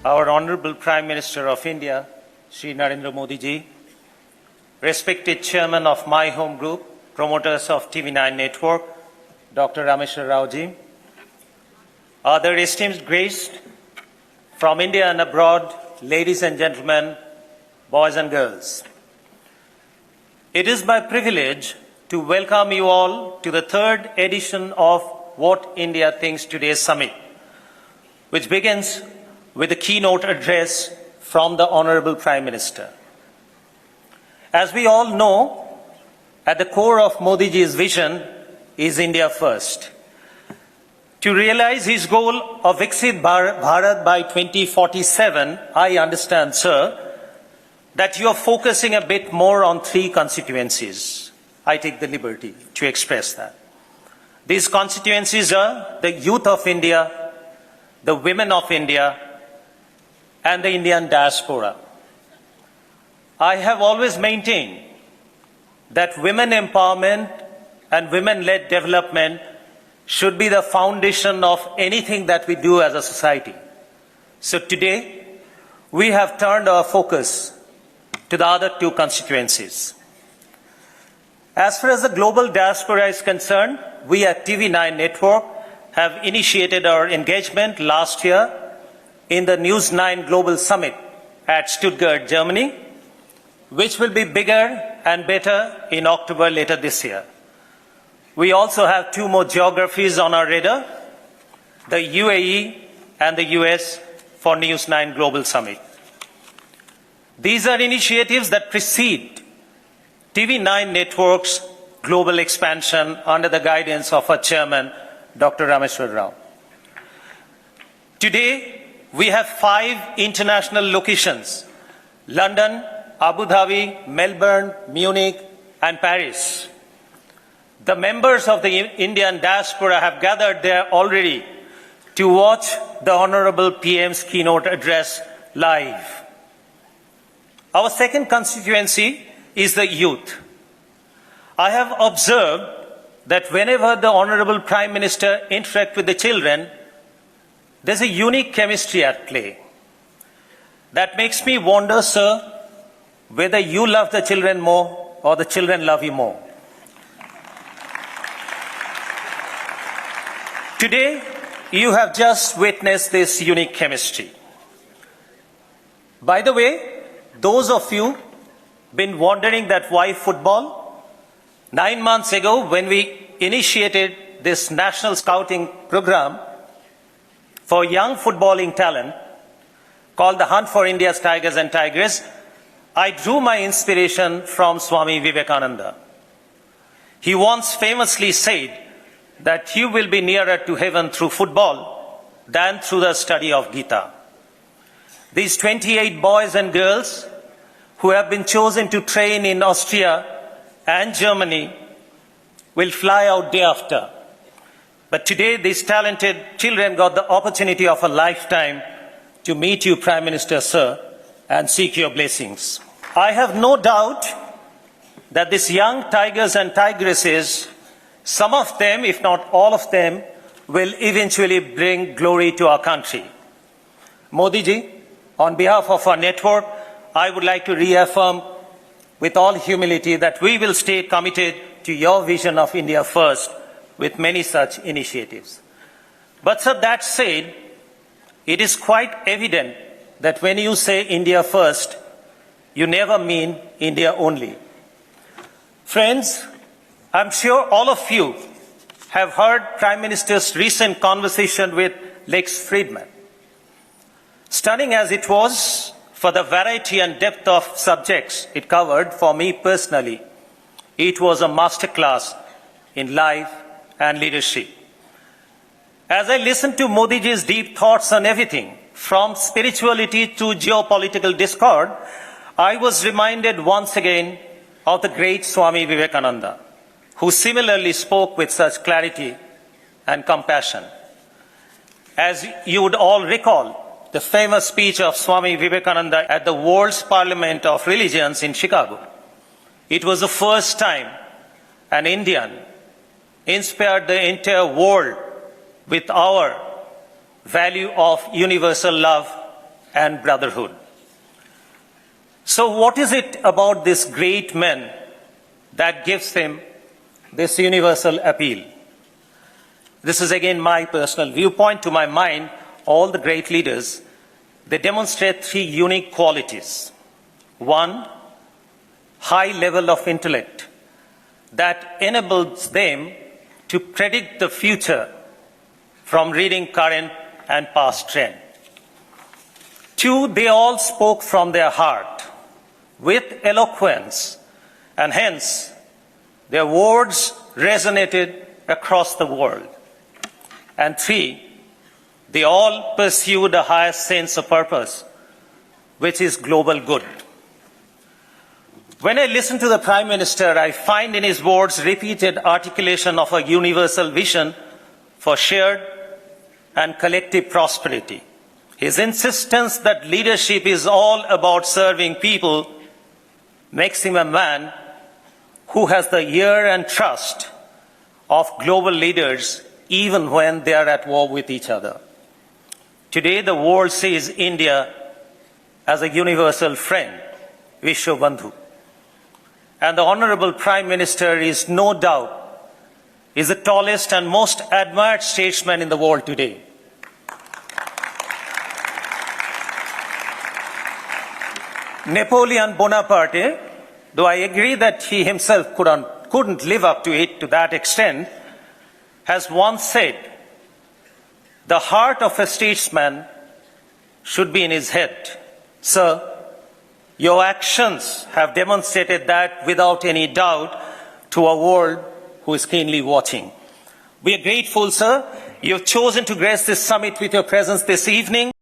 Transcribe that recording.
our Honorable Prime Minister of India, Shri Narendra Modi ji, respected Chairman of my home group, promoters of TV9 Network, Dr. Rameshwar Rao ji, other esteemed guests from India and abroad, ladies and gentlemen, boys and girls. It is my privilege to welcome you all to the third edition of What India Thinks Today Summit, which begins with a keynote address from the Honorable Prime Minister. As we all know, at the core of Modi ji's vision is India first. To realize his goal of Viksit Bharat by 2047, I understand, sir, that you are focusing a bit more on three constituencies. I take the liberty to express that. These constituencies are the youth of India, the women of India, and the Indian diaspora. I have always maintained that women empowerment and women-led development should be the foundation of anything that we do as a society. So today, we have turned our focus to the other two constituencies. As far as the global diaspora is concerned, we at TV9 Network have initiated our engagement last year in the News 9 Global Summit at Stuttgart, Germany, which will be bigger and better in October later this year. We also have two more geographies on our radar, the UAE and the US for News 9 Global Summit. These are initiatives that precede TV9 Network's global expansion under the guidance of our chairman, Dr. Rameshwar Rao. Today, we have 5 international locations: London, Abu Dhabi, Melbourne, Munich, and Paris. The members of the Indian diaspora have gathered there already to watch the Honorable PM's keynote address live. Our second constituency is the youth. I have observed that whenever the Honorable Prime Minister interacts with the children, there's a unique chemistry at play. That makes me wonder, sir, whether you love the children more or the children love you more. Today, you have just witnessed this unique chemistry. By the way, those of you been wondering that why football? 9 months ago, when we initiated this national scouting program for young footballing talent called the Hunt for India's Tigers and Tigresses, I drew my inspiration from Swami Vivekananda. He once famously said that you will be nearer to heaven through football than through the study of Gita. These 28 boys and girls who have been chosen to train in Austria and Germany will fly out day after. But today, these talented children got the opportunity of a lifetime to meet you, Prime Minister, sir, and seek your blessings. I have no doubt that these young tigers and tigresses, some of them, if not all of them, will eventually bring glory to our country. Modi ji, on behalf of our network, I would like to reaffirm with all humility that we will stay committed to your vision of India first with many such initiatives. But sir, that said, it is quite evident that when you say India first, you never mean India only. Friends, I'm sure all of you have heard Prime Minister's recent conversation with Lex Friedman. Stunning as it was for the variety and depth of subjects it covered, for me personally, it was a masterclass in life and leadership. As I listened to Modi ji's deep thoughts on everything, from spirituality to geopolitical discord, I was reminded once again of the great Swami Vivekananda, who similarly spoke with such clarity and compassion. As you would all recall, the famous speech of Swami Vivekananda at the World's Parliament of Religions in Chicago. It was the first time an Indian inspired the entire world with our value of universal love and brotherhood. So what is it about this great man that gives him this universal appeal? This is again my personal viewpoint. To my mind, all the great leaders, they demonstrate three unique qualities. One, high level of intellect that enables them to predict the future from reading current and past trend. Two, they all spoke from their heart with eloquence, and hence their words resonated across the world. And three, they all pursued a higher sense of purpose, which is global good. When I listen to the Prime Minister, I find in his words repeated articulation of a universal vision for shared and collective prosperity. His insistence that leadership is all about serving people makes him a man who has the ear and trust of global leaders even when they are at war with each other. Today, the world sees India as a universal friend, Vishwabandhu. And the Honorable Prime Minister is no doubt is the tallest and most admired statesman in the world today. Napoleon Bonaparte, though I agree that he himself couldn't live up to it to that extent, has once said, "The heart of a statesman should be in his head." Sir, your actions have demonstrated that without any doubt to a world who is keenly watching. We are grateful, sir. You have chosen to grace this summit with your presence this evening.